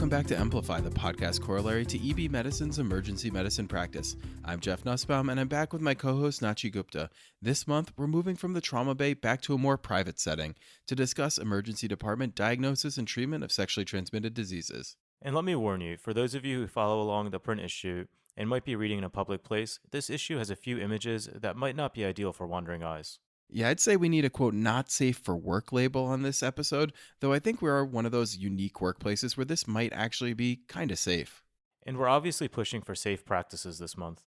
welcome back to Amplify, the podcast corollary to EB Medicine's emergency medicine practice. I'm Jeff Nussbaum, and I'm back with my co-host Nachi Gupta. This month, we're moving from the trauma bay back to a more private setting to discuss emergency department diagnosis and treatment of sexually transmitted diseases. And let me warn you, for those of you who follow along the print issue and might be reading in a public place, this issue has a few images that might not be ideal for wandering eyes. Yeah, I'd say we need a quote, not safe for work label on this episode, though I think we are one of those unique workplaces where this might actually be kind of safe. And we're obviously pushing for safe practices this month.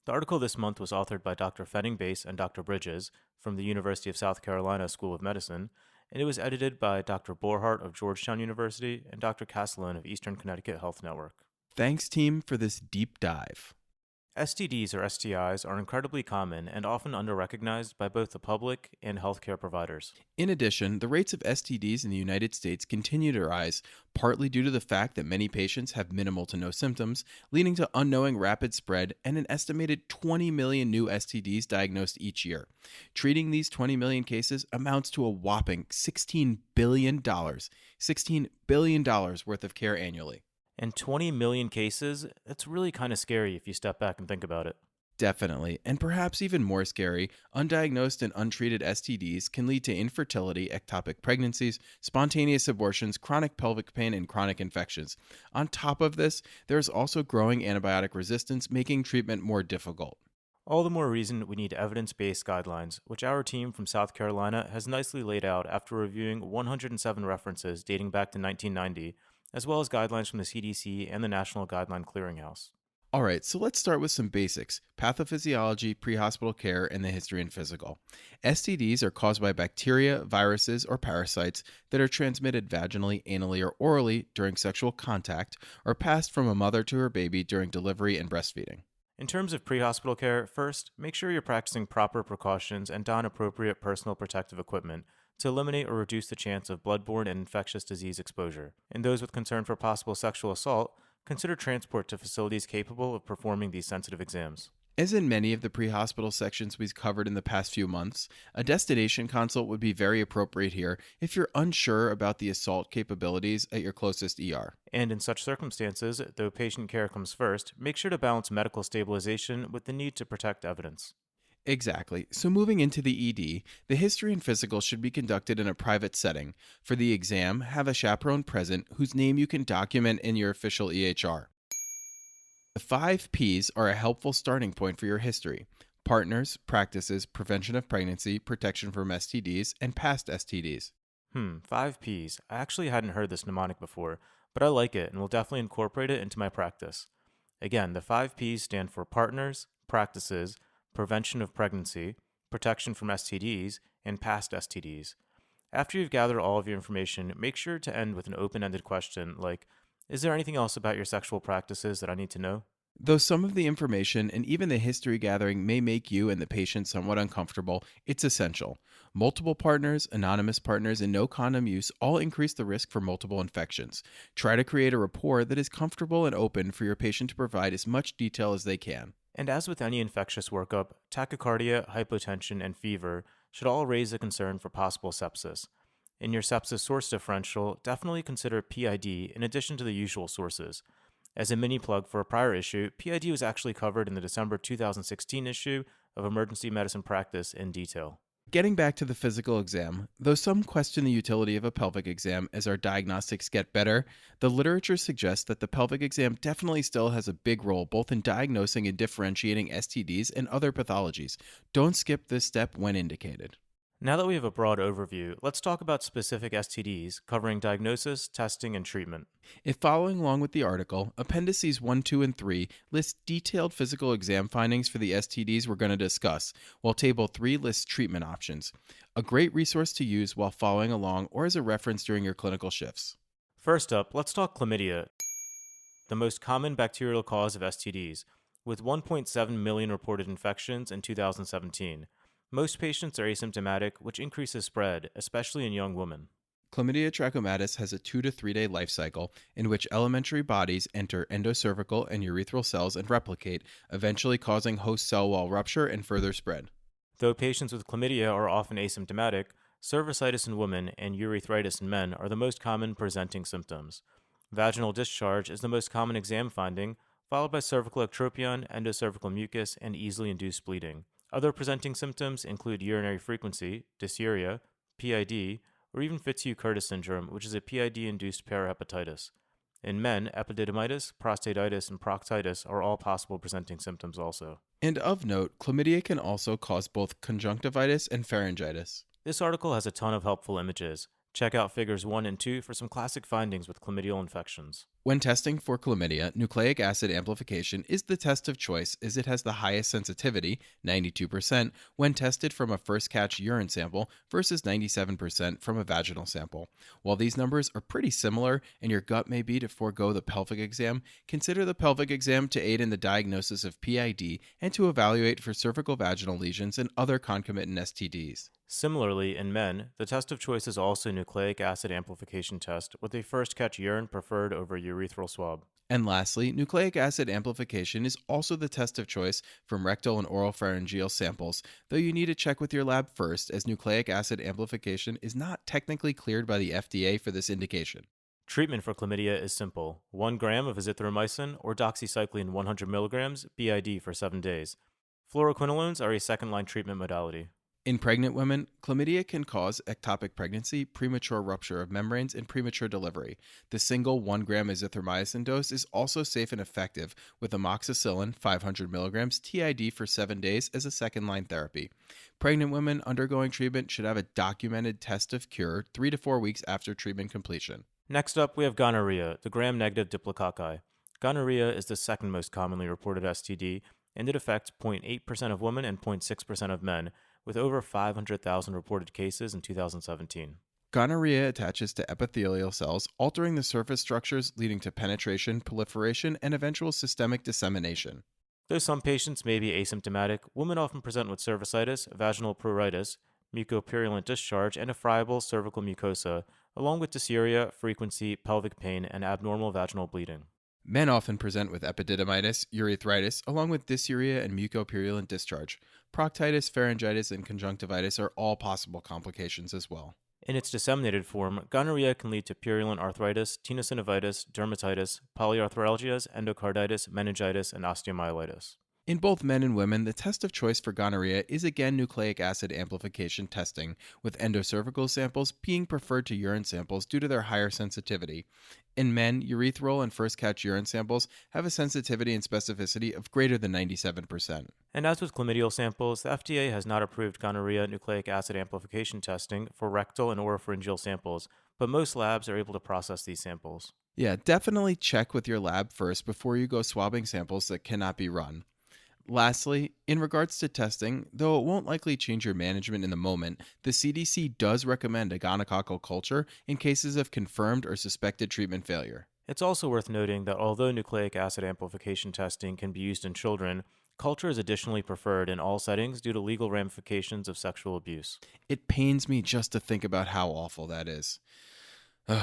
The article this month was authored by Dr. Fenning Bass and Dr. Bridges from the University of South Carolina School of Medicine, and it was edited by Dr. Borhart of Georgetown University and Dr. Castellan of Eastern Connecticut Health Network. Thanks, team, for this deep dive. STDs or STIs are incredibly common and often underrecognized by both the public and healthcare providers. In addition, the rates of STDs in the United States continue to rise, partly due to the fact that many patients have minimal to no symptoms, leading to unknowing rapid spread and an estimated 20 million new STDs diagnosed each year. Treating these 20 million cases amounts to a whopping $16 billion worth of care annually. And 20 million cases, that's really kind of scary if you step back and think about it. Definitely, and perhaps even more scary, undiagnosed and untreated STDs can lead to infertility, ectopic pregnancies, spontaneous abortions, chronic pelvic pain, and chronic infections. On top of this, there is also growing antibiotic resistance, making treatment more difficult. All the more reason we need evidence-based guidelines, which our team from South Carolina has nicely laid out after reviewing 107 references dating back to 1990, as well as guidelines from the CDC and the National Guideline Clearinghouse. All right, so let's start with some basics: pathophysiology, pre-hospital care, and the history and physical. STDs are caused by bacteria, viruses, or parasites that are transmitted vaginally, anally, or orally during sexual contact or passed from a mother to her baby during delivery and breastfeeding. In terms of pre-hospital care, first, make sure you're practicing proper precautions and don appropriate personal protective equipment to eliminate or reduce the chance of bloodborne and infectious disease exposure. In those with concern for possible sexual assault, consider transport to facilities capable of performing these sensitive exams. As in many of the pre-hospital sections we've covered in the past few months, a destination consult would be very appropriate here if you're unsure about the assault capabilities at your closest ER. And in such circumstances, though patient care comes first, make sure to balance medical stabilization with the need to protect evidence. Exactly. So moving into the ED, the history and physical should be conducted in a private setting. For the exam, have a chaperone present whose name you can document in your official EHR. The 5 Ps are a helpful starting point for your history: partners, practices, prevention of pregnancy, protection from STDs, and past STDs. 5 Ps. I actually hadn't heard this mnemonic before, but I like it and will definitely incorporate it into my practice. Again, the 5 Ps stand for partners, practices, prevention of pregnancy, protection from STDs, and past STDs. After you've gathered all of your information, make sure to end with an open-ended question like, is there anything else about your sexual practices that I need to know? Though some of the information and even the history gathering may make you and the patient somewhat uncomfortable, it's essential. Multiple partners, anonymous partners, and no condom use all increase the risk for multiple infections. Try to create a rapport that is comfortable and open for your patient to provide as much detail as they can. And as with any infectious workup, tachycardia, hypotension, and fever should all raise a concern for possible sepsis. In your sepsis source differential, definitely consider PID in addition to the usual sources. As a mini plug for a prior issue, PID was actually covered in the December 2016 issue of Emergency Medicine Practice in detail. Getting back to the physical exam, though some question the utility of a pelvic exam as our diagnostics get better, the literature suggests that the pelvic exam definitely still has a big role both in diagnosing and differentiating STDs and other pathologies. Don't skip this step when indicated. Now that we have a broad overview, let's talk about specific STDs, covering diagnosis, testing, and treatment. If following along with the article, Appendices 1, 2, and 3 list detailed physical exam findings for the STDs we're going to discuss, while Table 3 lists treatment options. A great resource to use while following along or as a reference during your clinical shifts. First up, let's talk chlamydia, the most common bacterial cause of STDs, with 1.7 million reported infections in 2017. Most patients are asymptomatic, which increases spread, especially in young women. Chlamydia trachomatis has a 2 to 3 day life cycle in which elementary bodies enter endocervical and urethral cells and replicate, eventually causing host cell wall rupture and further spread. Though patients with chlamydia are often asymptomatic, cervicitis in women and urethritis in men are the most common presenting symptoms. Vaginal discharge is the most common exam finding, followed by cervical ectropion, endocervical mucus, and easily induced bleeding. Other presenting symptoms include urinary frequency, dysuria, PID, or even Fitzhugh-Curtis syndrome, which is a PID-induced parahepatitis. In men, epididymitis, prostatitis, and proctitis are all possible presenting symptoms also. And of note, chlamydia can also cause both conjunctivitis and pharyngitis. This article has a ton of helpful images. Check out figures 1 and 2 for some classic findings with chlamydial infections. When testing for chlamydia, nucleic acid amplification is the test of choice as it has the highest sensitivity, 92%, when tested from a first catch urine sample versus 97% from a vaginal sample. While these numbers are pretty similar and your gut may be to forego the pelvic exam, consider the pelvic exam to aid in the diagnosis of PID and to evaluate for cervical vaginal lesions and other concomitant STDs. Similarly, in men, the test of choice is also nucleic acid amplification test, with a first catch urine preferred over urethral swab. And lastly, nucleic acid amplification is also the test of choice from rectal and oral pharyngeal samples, though you need to check with your lab first, as nucleic acid amplification is not technically cleared by the FDA for this indication. Treatment for chlamydia is simple: 1 gram of azithromycin or doxycycline 100 milligrams BID for 7 days. Fluoroquinolones are a second-line treatment modality. In pregnant women, chlamydia can cause ectopic pregnancy, premature rupture of membranes, and premature delivery. The single 1 gram azithromycin dose is also safe and effective, with amoxicillin 500 milligrams TID for 7 days as a second-line therapy. Pregnant women undergoing treatment should have a documented test of cure 3 to 4 weeks after treatment completion. Next up, we have gonorrhea, the gram-negative diplococci. Gonorrhea is the second most commonly reported STD, and it affects 0.8% of women and 0.6% of men, with over 500,000 reported cases in 2017. Gonorrhea attaches to epithelial cells, altering the surface structures, leading to penetration, proliferation, and eventual systemic dissemination. Though some patients may be asymptomatic, women often present with cervicitis, vaginal pruritus, mucopurulent discharge, and a friable cervical mucosa, along with dysuria, frequency, pelvic pain, and abnormal vaginal bleeding. Men often present with epididymitis, urethritis, along with dysuria and mucopurulent discharge. Proctitis, pharyngitis, and conjunctivitis are all possible complications as well. In its disseminated form, gonorrhea can lead to purulent arthritis, tenosynovitis, dermatitis, polyarthralgias, endocarditis, meningitis, and osteomyelitis. In both men and women, the test of choice for gonorrhea is again nucleic acid amplification testing, with endocervical samples being preferred to urine samples due to their higher sensitivity. In men, urethral and first catch urine samples have a sensitivity and specificity of greater than 97%. And as with chlamydial samples, the FDA has not approved gonorrhea nucleic acid amplification testing for rectal and oropharyngeal samples, but most labs are able to process these samples. Yeah, definitely check with your lab first before you go swabbing samples that cannot be run. Lastly, in regards to testing, though it won't likely change your management in the moment, the CDC does recommend a gonococcal culture in cases of confirmed or suspected treatment failure. It's also worth noting that although nucleic acid amplification testing can be used in children, culture is additionally preferred in all settings due to legal ramifications of sexual abuse. It pains me just to think about how awful that is. All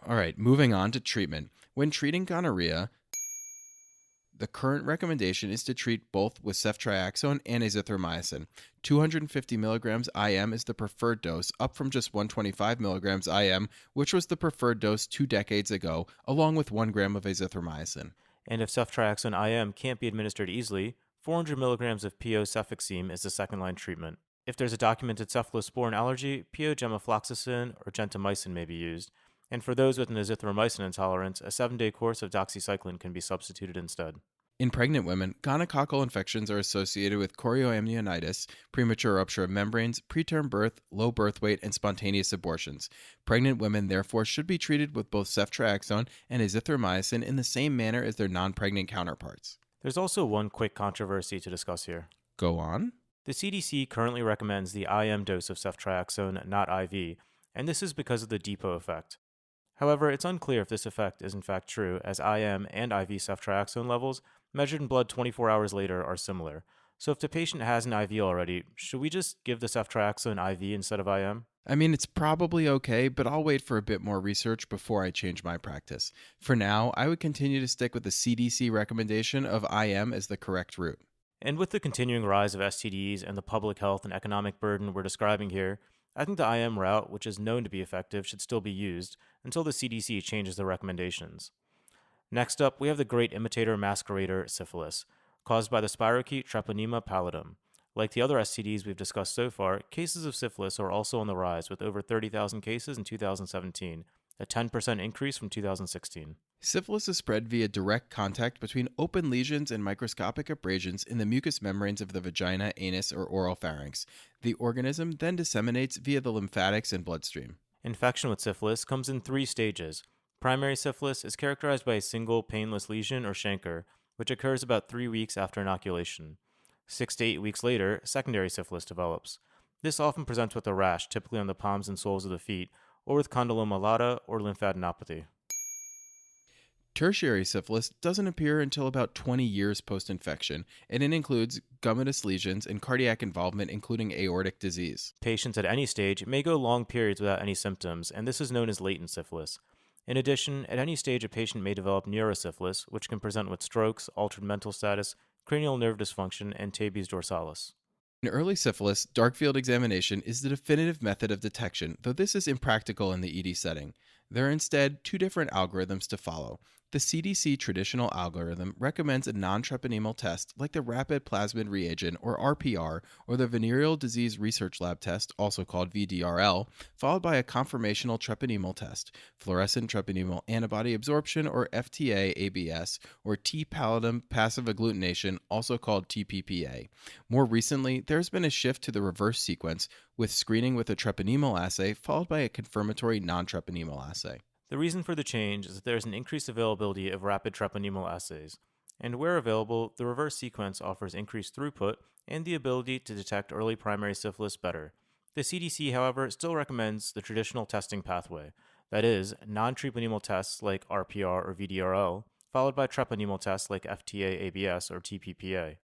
right, moving on to treatment. When treating gonorrhea, the current recommendation is to treat both with ceftriaxone and azithromycin. 250 milligrams IM is the preferred dose, up from just 125 milligrams IM, which was the preferred dose 2 decades ago, along with 1 gram of azithromycin. And if ceftriaxone IM can't be administered easily, 400 milligrams of PO cefixime is the second-line treatment. If there's a documented cephalosporin allergy, PO gemafloxacin or gentamicin may be used. And for those with an azithromycin intolerance, a 7-day course of doxycycline can be substituted instead. In pregnant women, gonococcal infections are associated with chorioamnionitis, premature rupture of membranes, preterm birth, low birth weight, and spontaneous abortions. Pregnant women therefore should be treated with both ceftriaxone and azithromycin in the same manner as their non-pregnant counterparts. There's also one quick controversy to discuss here. Go on. The CDC currently recommends the IM dose of ceftriaxone, not IV, and this is because of the depot effect. However, it's unclear if this effect is in fact true, as IM and IV ceftriaxone levels measured in blood 24 hours later are similar. So if the patient has an IV already, should we just give the ceftriaxone IV instead of IM? I mean, it's probably okay, but I'll wait for a bit more research before I change my practice. For now, I would continue to stick with the CDC recommendation of IM as the correct route. And with the continuing rise of STDs and the public health and economic burden we're describing here, I think the IM route, which is known to be effective, should still be used until the CDC changes their recommendations. Next up, we have the great imitator masquerader syphilis, caused by the spirochete Treponema pallidum. Like the other STDs we've discussed so far, cases of syphilis are also on the rise with over 30,000 cases in 2017, a 10% increase from 2016. Syphilis is spread via direct contact between open lesions and microscopic abrasions in the mucous membranes of the vagina, anus, or oral pharynx. The organism then disseminates via the lymphatics and bloodstream. Infection with syphilis comes in three stages. Primary syphilis is characterized by a single painless lesion or chancre, which occurs about 3 weeks after inoculation. 6 to 8 weeks later, secondary syphilis develops. This often presents with a rash, typically on the palms and soles of the feet, or with condyloma lata or lymphadenopathy. Tertiary syphilis doesn't appear until about 20 years post infection, and it includes gummatous lesions and cardiac involvement, including aortic disease. Patients at any stage may go long periods without any symptoms, and this is known as latent syphilis. In addition, at any stage, a patient may develop neurosyphilis, which can present with strokes, altered mental status, cranial nerve dysfunction, and tabes dorsalis. In early syphilis, dark field examination is the definitive method of detection, though this is impractical in the ED setting. There are instead two different algorithms to follow. The CDC traditional algorithm recommends a non-treponemal test like the Rapid Plasmid Reagent or RPR or the Venereal Disease Research Lab test, also called VDRL, followed by a conformational treponemal test, fluorescent treponemal antibody absorption or FTA-ABS, or T pallidum passive agglutination, also called TPPA. More recently, there's been a shift to the reverse sequence with screening with a treponemal assay followed by a confirmatory non-treponemal assay. The reason for the change is that there is an increased availability of rapid treponemal assays, and where available, the reverse sequence offers increased throughput and the ability to detect early primary syphilis better. The CDC, however, still recommends the traditional testing pathway, that is, non-treponemal tests like RPR or VDRL, followed by treponemal tests like FTA-ABS or TPPA.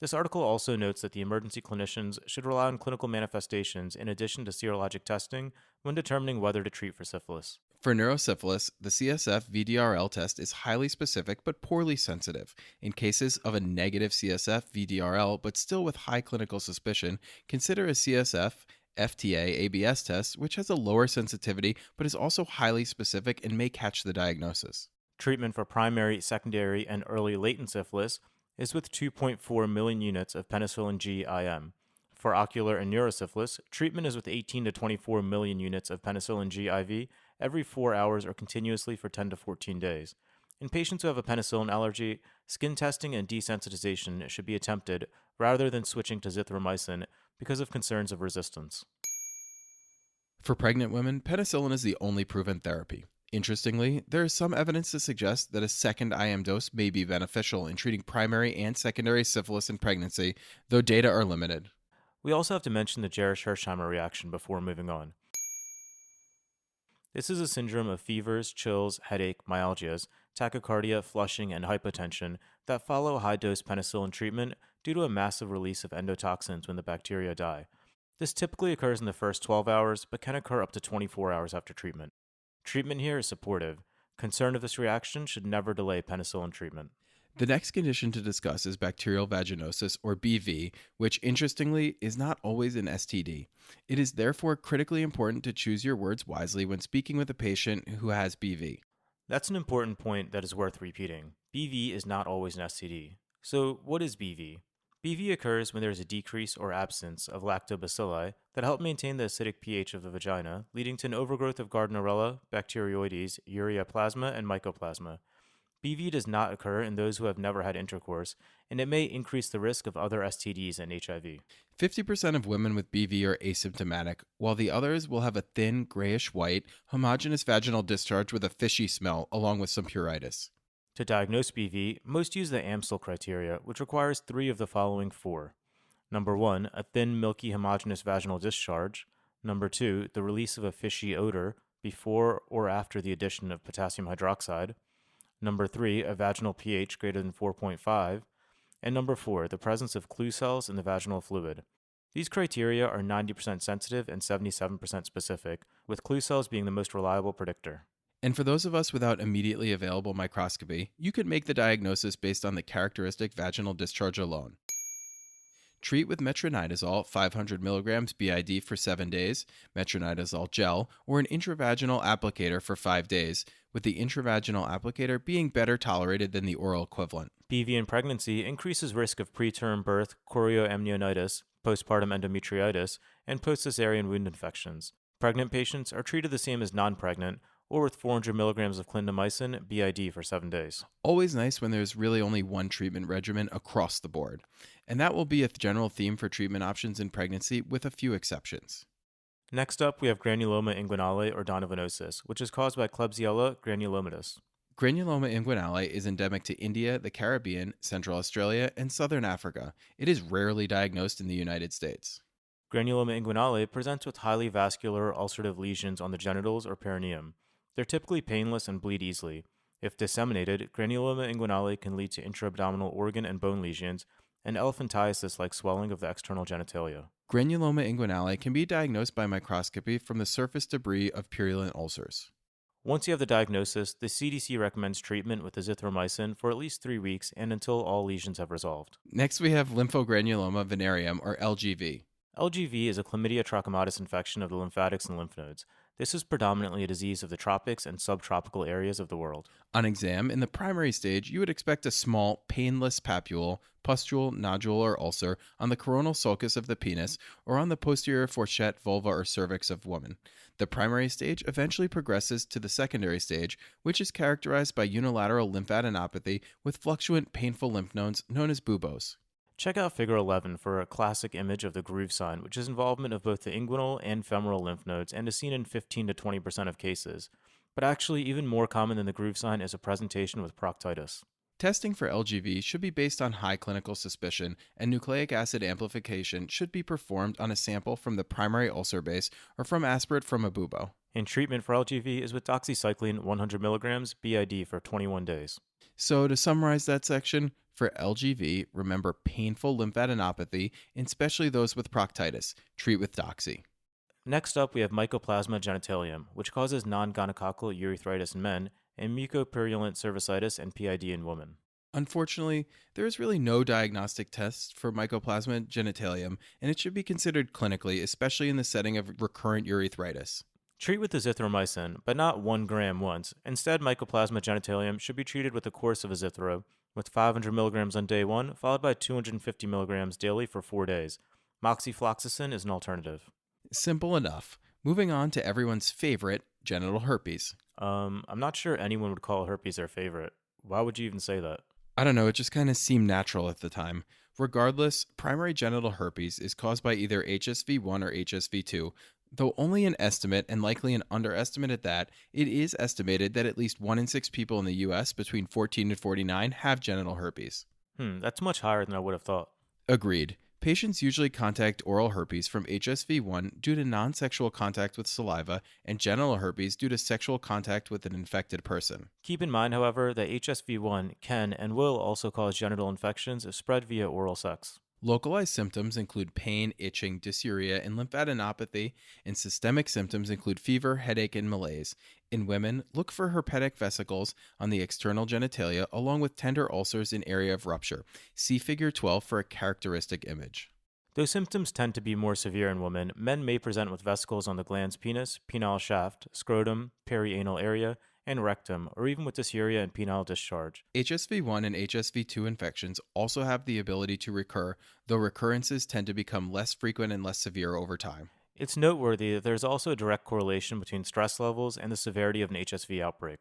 This article also notes that the emergency clinicians should rely on clinical manifestations in addition to serologic testing when determining whether to treat for syphilis. For neurosyphilis, the CSF VDRL test is highly specific but poorly sensitive. In cases of a negative CSF VDRL but still with high clinical suspicion, consider a CSF FTA-ABS test, which has a lower sensitivity but is also highly specific and may catch the diagnosis. Treatment for primary, secondary, and early latent syphilis is with 2.4 million units of penicillin G IM. For ocular and neurosyphilis, treatment is with 18 to 24 million units of penicillin G IV every 4 hours or continuously for 10 to 14 days. In patients who have a penicillin allergy, skin testing and desensitization should be attempted rather than switching to zithromycin because of concerns of resistance. For pregnant women, penicillin is the only proven therapy. Interestingly, there is some evidence to suggest that a second IM dose may be beneficial in treating primary and secondary syphilis in pregnancy, though data are limited. We also have to mention the Jerish-Hersheimer reaction before moving on. This is a syndrome of fevers, chills, headache, myalgias, tachycardia, flushing, and hypotension that follow high-dose penicillin treatment due to a massive release of endotoxins when the bacteria die. This typically occurs in the first 12 hours, but can occur up to 24 hours after treatment. Treatment here is supportive. Concern of this reaction should never delay penicillin treatment. The next condition to discuss is bacterial vaginosis, or BV, which interestingly is not always an STD. It is therefore critically important to choose your words wisely when speaking with a patient who has BV. That's an important point that is worth repeating. BV is not always an STD. So, what is BV? BV occurs when there is a decrease or absence of lactobacilli that help maintain the acidic pH of the vagina, leading to an overgrowth of Gardnerella, Bacteroides, ureaplasma, and mycoplasma. BV does not occur in those who have never had intercourse, and it may increase the risk of other STDs and HIV. 50% of women with BV are asymptomatic, while the others will have a thin, grayish-white, homogeneous vaginal discharge with a fishy smell, along with some pruritus. To diagnose BV, most use the Amstel criteria, which requires 3 of the following 4. Number 1, a thin, milky, homogeneous vaginal discharge. Number 2, the release of a fishy odor before or after the addition of potassium hydroxide. Number 3, a vaginal pH greater than 4.5. And number 4, the presence of clue cells in the vaginal fluid. These criteria are 90% sensitive and 77% specific, with clue cells being the most reliable predictor. And for those of us without immediately available microscopy, you could make the diagnosis based on the characteristic vaginal discharge alone. Treat with metronidazole 500 milligrams BID for 7 days, metronidazole gel, or an intravaginal applicator for 5 days, with the intravaginal applicator being better tolerated than the oral equivalent. BV in pregnancy increases risk of preterm birth, chorioamnionitis, postpartum endometriosis, and post-cesarean wound infections. Pregnant patients are treated the same as non-pregnant, or with 400 milligrams of clindamycin BID for 7 days. Always nice when there's really only one treatment regimen across the board. And that will be a general theme for treatment options in pregnancy, with a few exceptions. Next up, we have granuloma inguinale or donovanosis, which is caused by Klebsiella granulomatis. Granuloma inguinale is endemic to India, the Caribbean, Central Australia, and Southern Africa. It is rarely diagnosed in the United States. Granuloma inguinale presents with highly vascular ulcerative lesions on the genitals or perineum. They're typically painless and bleed easily. If disseminated, granuloma inguinale can lead to intra-abdominal organ and bone lesions and elephantiasis like swelling of the external genitalia. Granuloma inguinale can be diagnosed by microscopy from the surface debris of purulent ulcers. Once you have the diagnosis, the CDC recommends treatment with azithromycin for at least 3 weeks and until all lesions have resolved. Next, we have lymphogranuloma venereum, or LGV. LGV is a Chlamydia trachomatis infection of the lymphatics and lymph nodes. This is predominantly a disease of the tropics and subtropical areas of the world. On exam, in the primary stage, you would expect a small, painless papule, pustule, nodule, or ulcer on the coronal sulcus of the penis or on the posterior fourchette, vulva, or cervix of woman. The primary stage eventually progresses to the secondary stage, which is characterized by unilateral lymphadenopathy with fluctuant, painful lymph nodes known as buboes. Check out Figure 11 for a classic image of the groove sign, which is involvement of both the inguinal and femoral lymph nodes and is seen in 15 to 20% of cases. But actually, even more common than the groove sign is a presentation with proctitis. Testing for LGV should be based on high clinical suspicion, and nucleic acid amplification should be performed on a sample from the primary ulcer base or from aspirate from a bubo. And treatment for LGV is with doxycycline 100 milligrams BID for 21 days. So, to summarize that section, for LGV, remember painful lymphadenopathy, and especially those with proctitis. Treat with doxy. Next up, we have Mycoplasma genitalium, which causes non-gonococcal urethritis in men and mucopurulent cervicitis and PID in women. Unfortunately, there is really no diagnostic test for Mycoplasma genitalium, and it should be considered clinically, especially in the setting of recurrent urethritis. Treat with azithromycin, but not 1 gram once. Instead, Mycoplasma genitalium should be treated with a course of azithro, with 500 milligrams on day 1, followed by 250 milligrams daily for 4 days. Moxifloxacin is an alternative. Simple enough. Moving on to everyone's favorite, genital herpes. I'm not sure anyone would call herpes their favorite. Why would you even say that? I don't know, it just kind of seemed natural at the time. Regardless, primary genital herpes is caused by either HSV1 or HSV2. Though only an estimate, and likely an underestimate at that, it is estimated that at least 1 in 6 people in the US between 14 and 49 have genital herpes. That's much higher than I would have thought. Agreed. Patients usually contact oral herpes from HSV1 due to non-sexual contact with saliva and genital herpes due to sexual contact with an infected person. Keep in mind, however, that HSV1 can and will also cause genital infections if spread via oral sex. Localized symptoms include pain, itching, dysuria, and lymphadenopathy, and systemic symptoms include fever, headache, and malaise. In women, look for herpetic vesicles on the external genitalia along with tender ulcers in area of rupture. See Figure 12 for a characteristic image. Though symptoms tend to be more severe in women, men may present with vesicles on the glans penis, penile shaft, scrotum, perianal area, and rectum, or even with dysuria and penile discharge. HSV1 and HSV2 infections also have the ability to recur, though recurrences tend to become less frequent and less severe over time. It's noteworthy that there's also a direct correlation between stress levels and the severity of an HSV outbreak.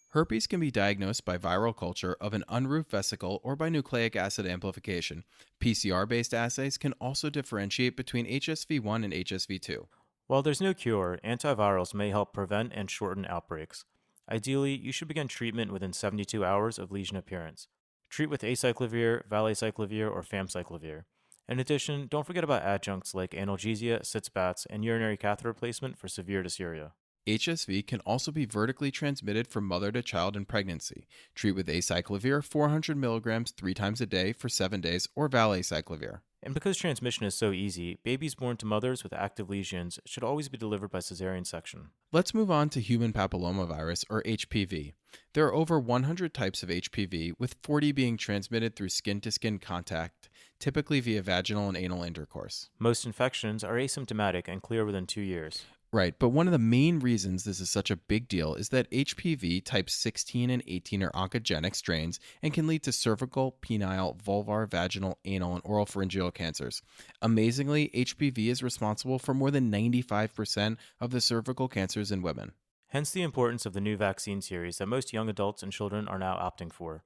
Herpes can be diagnosed by viral culture of an unroofed vesicle or by nucleic acid amplification. PCR-based assays can also differentiate between HSV1 and HSV2. While there's no cure, antivirals may help prevent and shorten outbreaks. Ideally, you should begin treatment within 72 hours of lesion appearance. Treat with acyclovir, valacyclovir, or famciclovir. In addition, don't forget about adjuncts like analgesia, sitz-bats, and urinary catheter replacement for severe dysuria. HSV can also be vertically transmitted from mother to child in pregnancy. Treat with acyclovir 400 milligrams 3 times a day for 7 days or valacyclovir. And because transmission is so easy, babies born to mothers with active lesions should always be delivered by cesarean section. Let's move on to human papillomavirus, or HPV. There are over 100 types of HPV, with 40 being transmitted through skin-to-skin contact. typically via vaginal and anal intercourse. Most infections are asymptomatic and clear within 2 years. Right, but one of the main reasons this is such a big deal is that HPV types 16 and 18 are oncogenic strains and can lead to cervical, penile, vulvar, vaginal, anal, and oropharyngeal cancers. Amazingly, HPV is responsible for more than 95% of the cervical cancers in women. Hence the importance of the new vaccine series that most young adults and children are now opting for.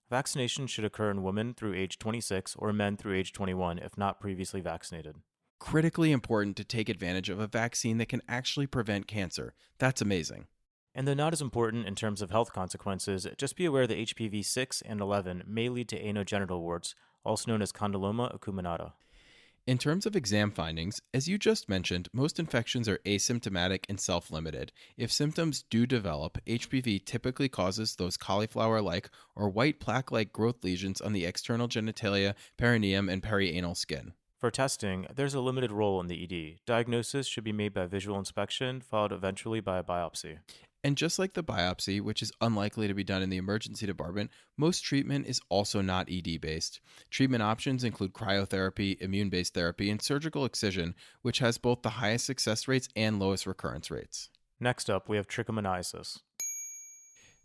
Vaccination should occur in women through age 26 or men through age 21 if not previously vaccinated. Critically important to take advantage of a vaccine that can actually prevent cancer. That's amazing. And though not as important in terms of health consequences, just be aware that HPV 6 and 11 may lead to anogenital warts, also known as condyloma acuminata. In terms of exam findings, as you just mentioned, most infections are asymptomatic and self limited. If symptoms do develop, HPV typically causes those cauliflower like or white plaque like growth lesions on the external genitalia, perineum, and perianal skin. For testing, there's a limited role in the ED. Diagnosis should be made by visual inspection, followed eventually by a biopsy. And just like the biopsy, which is unlikely to be done in the emergency department, most treatment is also not ED based. Treatment options include cryotherapy, immune based therapy, and surgical excision, which has both the highest success rates and lowest recurrence rates. Next up, we have trichomoniasis.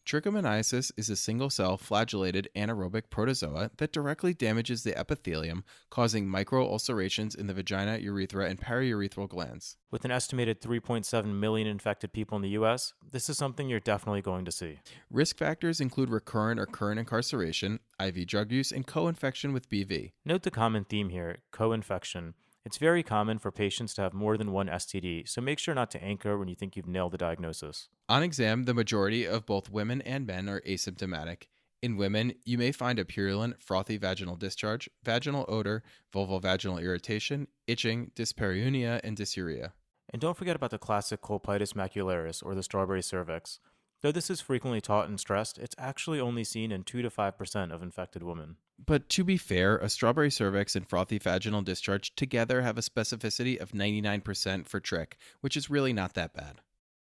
Trichomoniasis is a single cell flagellated anaerobic protozoa that directly damages the epithelium, causing microulcerations in the vagina, urethra, and periurethral glands. With an estimated 3.7 million infected people in the US, this is something you're definitely going to see. Risk factors include recurrent or current incarceration, IV drug use, and co-infection with BV. Note the common theme here, co-infection. It's very common for patients to have more than one STD, so make sure not to anchor when you think you've nailed the diagnosis. On exam, the majority of both women and men are asymptomatic. In women, you may find a purulent, frothy vaginal discharge, vaginal odor, vulvovaginal irritation, itching, dyspareunia, and dysuria. And don't forget about the classic colpitis macularis, or the strawberry cervix. Though this is frequently taught and stressed, it's actually only seen in 2 to 5% of infected women. But to be fair, a strawberry cervix and frothy vaginal discharge together have a specificity of 99% for trich, which is really not that bad.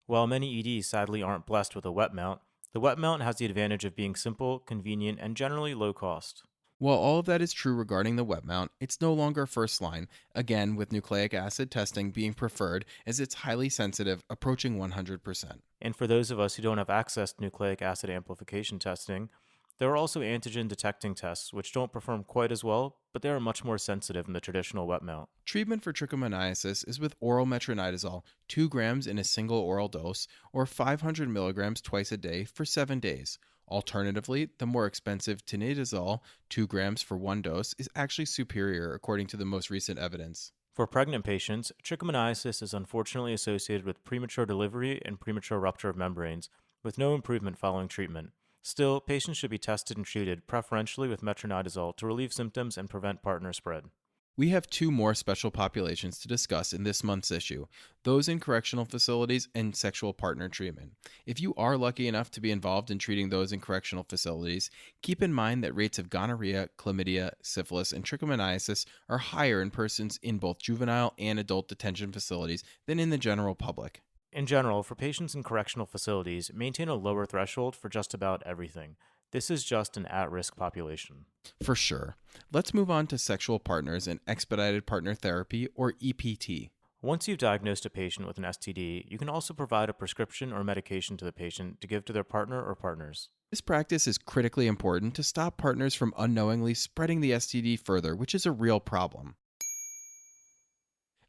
While many EDs sadly aren't blessed with a wet mount, the wet mount has the advantage of being simple, convenient, and generally low cost. While all of that is true regarding the wet mount, it's no longer first line, again with nucleic acid testing being preferred as it's highly sensitive, approaching 100%. And for those of us who don't have access to nucleic acid amplification testing, there are also antigen detecting tests, which don't perform quite as well, but they are much more sensitive than the traditional wet mount. Treatment for trichomoniasis is with oral metronidazole, 2 grams in a single oral dose, or 500 milligrams twice a day for 7 days. Alternatively, the more expensive tinidazole, 2 grams for 1 dose, is actually superior according to the most recent evidence. For pregnant patients, trichomoniasis is unfortunately associated with premature delivery and premature rupture of membranes, with no improvement following treatment. Still, patients should be tested and treated, preferentially with metronidazole, to relieve symptoms and prevent partner spread. We have 2 more special populations to discuss in this month's issue, those in correctional facilities and sexual partner treatment. If you are lucky enough to be involved in treating those in correctional facilities, keep in mind that rates of gonorrhea, chlamydia, syphilis, and trichomoniasis are higher in persons in both juvenile and adult detention facilities than in the general public. In general, for patients in correctional facilities, maintain a lower threshold for just about everything. This is just an at-risk population. For sure. Let's move on to sexual partners and expedited partner therapy, or EPT. Once you've diagnosed a patient with an STD, you can also provide a prescription or medication to the patient to give to their partner or partners. This practice is critically important to stop partners from unknowingly spreading the STD further, which is a real problem.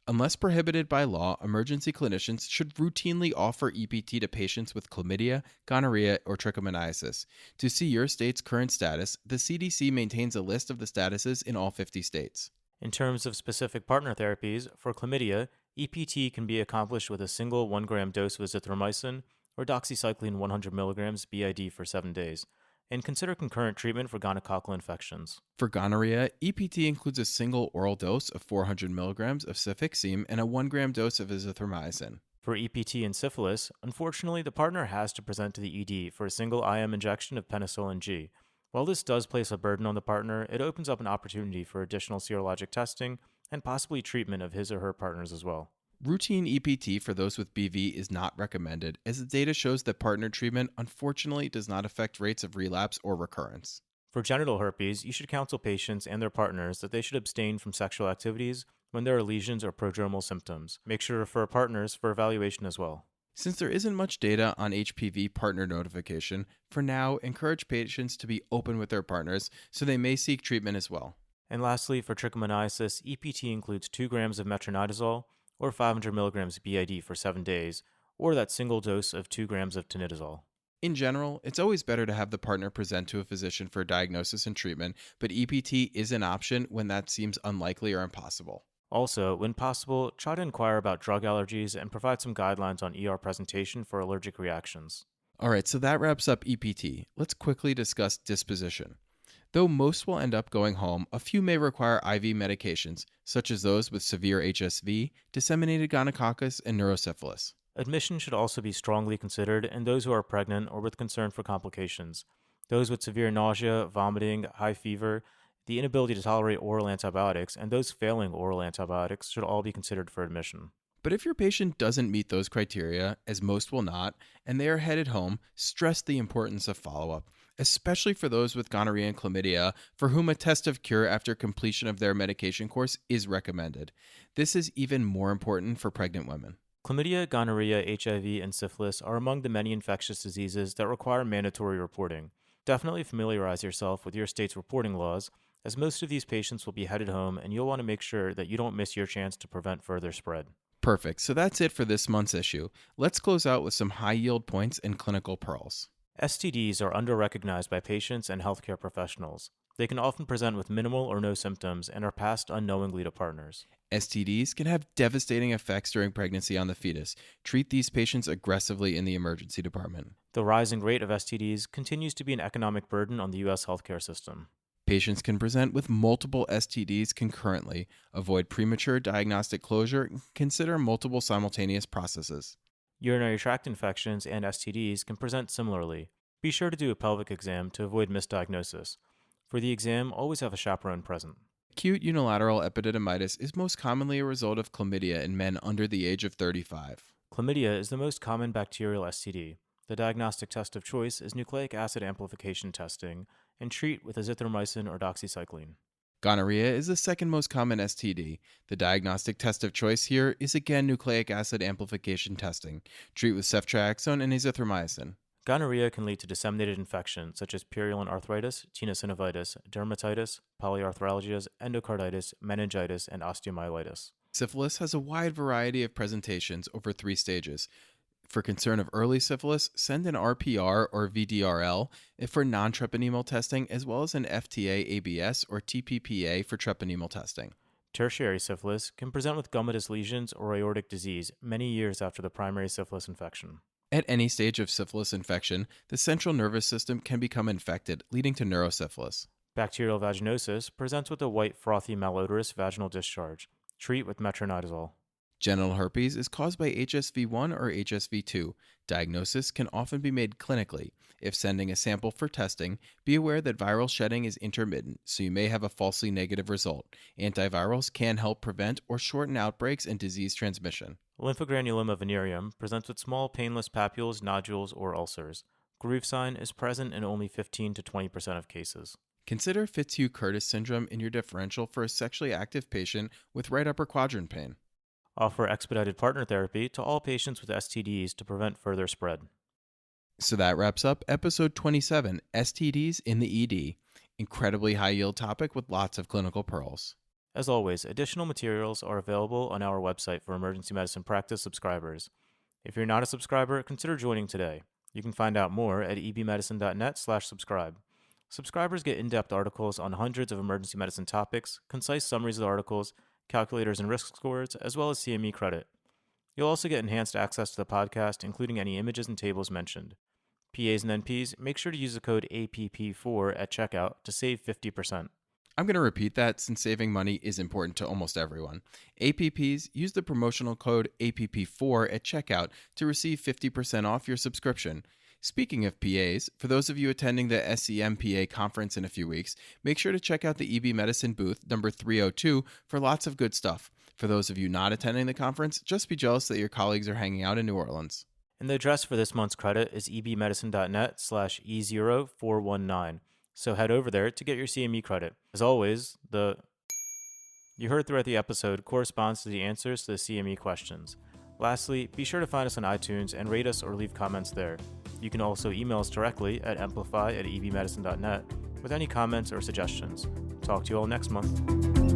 Unless prohibited by law, emergency clinicians should routinely offer EPT to patients with chlamydia, gonorrhea, or trichomoniasis. To see your state's current status, the CDC maintains a list of the statuses in all 50 states. In terms of specific partner therapies, for chlamydia, EPT can be accomplished with a single 1 gram dose of azithromycin or doxycycline 100 milligrams BID for 7 days. And consider concurrent treatment for gonococcal infections. For gonorrhea, EPT includes a single oral dose of 400 milligrams of cefixime and a 1 gram dose of azithromycin. For EPT and syphilis, unfortunately, the partner has to present to the ED for a single IM injection of penicillin G. While this does place a burden on the partner, it opens up an opportunity for additional serologic testing and possibly treatment of his or her partners as well. Routine EPT for those with BV is not recommended, as the data shows that partner treatment unfortunately does not affect rates of relapse or recurrence. For genital herpes, you should counsel patients and their partners that they should abstain from sexual activities when there are lesions or prodromal symptoms. Make sure to refer partners for evaluation as well. Since there isn't much data on HPV partner notification, for now, encourage patients to be open with their partners so they may seek treatment as well. And lastly, for trichomoniasis, EPT includes 2 grams of metronidazole or 500 milligrams BID for 7 days, or that single dose of 2 grams of tinidazole. In general, it's always better to have the partner present to a physician for diagnosis and treatment, but EPT is an option when that seems unlikely or impossible. Also, when possible, try to inquire about drug allergies and provide some guidelines on ER presentation for allergic reactions. All right, so that wraps up EPT. Let's quickly discuss disposition. Though most will end up going home, a few may require IV medications, such as those with severe HSV, disseminated gonococcus, and neurosyphilis. Admission should also be strongly considered in those who are pregnant or with concern for complications. Those with severe nausea, vomiting, high fever, the inability to tolerate oral antibiotics, and those failing oral antibiotics should all be considered for admission. But if your patient doesn't meet those criteria, as most will not, and they are headed home, stress the importance of follow up, especially for those with gonorrhea and chlamydia, for whom a test of cure after completion of their medication course is recommended. This is even more important for pregnant women. Chlamydia, gonorrhea, HIV, and syphilis are among the many infectious diseases that require mandatory reporting. Definitely familiarize yourself with your state's reporting laws, as most of these patients will be headed home and you'll want to make sure that you don't miss your chance to prevent further spread. Perfect. So that's it for this month's issue. Let's close out with some high yield points and clinical pearls. STDs are under-recognized by patients and healthcare professionals. They can often present with minimal or no symptoms and are passed unknowingly to partners. STDs can have devastating effects during pregnancy on the fetus. Treat these patients aggressively in the emergency department. The rising rate of STDs continues to be an economic burden on the U.S. healthcare system. Patients can present with multiple STDs concurrently. Avoid premature diagnostic closure and consider multiple simultaneous processes. Urinary tract infections and STDs can present similarly. Be sure to do a pelvic exam to avoid misdiagnosis. For the exam, always have a chaperone present. Acute unilateral epididymitis is most commonly a result of chlamydia in men under the age of 35. Chlamydia is the most common bacterial STD. The diagnostic test of choice is nucleic acid amplification testing, and treat with azithromycin or doxycycline. Gonorrhea is the second most common STD. The diagnostic test of choice here is again nucleic acid amplification testing. Treat with ceftriaxone and azithromycin. Gonorrhea can lead to disseminated infections such as purulent arthritis, tenosynovitis, dermatitis, polyarthralgias, endocarditis, meningitis, and osteomyelitis. Syphilis has a wide variety of presentations over 3 stages. For concern of early syphilis, send an RPR or VDRL for non-treponemal testing, as well as an FTA-ABS or TPPA for treponemal testing. Tertiary syphilis can present with gummatous lesions or aortic disease many years after the primary syphilis infection. At any stage of syphilis infection, the central nervous system can become infected, leading to neurosyphilis. Bacterial vaginosis presents with a white, frothy, malodorous vaginal discharge. Treat with metronidazole. Genital herpes is caused by HSV1 or HSV2. Diagnosis can often be made clinically. If sending a sample for testing, be aware that viral shedding is intermittent, so you may have a falsely negative result. Antivirals can help prevent or shorten outbreaks and disease transmission. Lymphogranuloma venereum presents with small painless papules, nodules, or ulcers. Groove sign is present in only 15 to 20% of cases. Consider Fitzhugh-Curtis syndrome in your differential for a sexually active patient with right upper quadrant pain. Offer expedited partner therapy to all patients with STDs to prevent further spread. So that wraps up episode 27, STDs in the ED. Incredibly high yield topic with lots of clinical pearls. As always, additional materials are available on our website for emergency medicine practice subscribers. If you're not a subscriber, consider joining today. You can find out more at ebmedicine.net/subscribe. Subscribers get in-depth articles on hundreds of emergency medicine topics, concise summaries of the articles, calculators and risk scores, as well as CME credit. You'll also get enhanced access to the podcast, including any images and tables mentioned. PAs and NPs, make sure to use the code APP4 at checkout to save 50%. I'm going to repeat that since saving money is important to almost everyone. APPs, use the promotional code APP4 at checkout to receive 50% off your subscription. Speaking of PAs, for those of you attending the SEMPA conference in a few weeks, make sure to check out the EB Medicine booth, number 302, for lots of good stuff. For those of you not attending the conference, just be jealous that your colleagues are hanging out in New Orleans. And the address for this month's credit is ebmedicine.net/E0419. So head over there to get your CME credit. As always, the you heard throughout the episode corresponds to the answers to the CME questions. Lastly, be sure to find us on iTunes and rate us or leave comments there. You can also email us directly at amplify@evmedicine.net with any comments or suggestions. Talk to you all next month.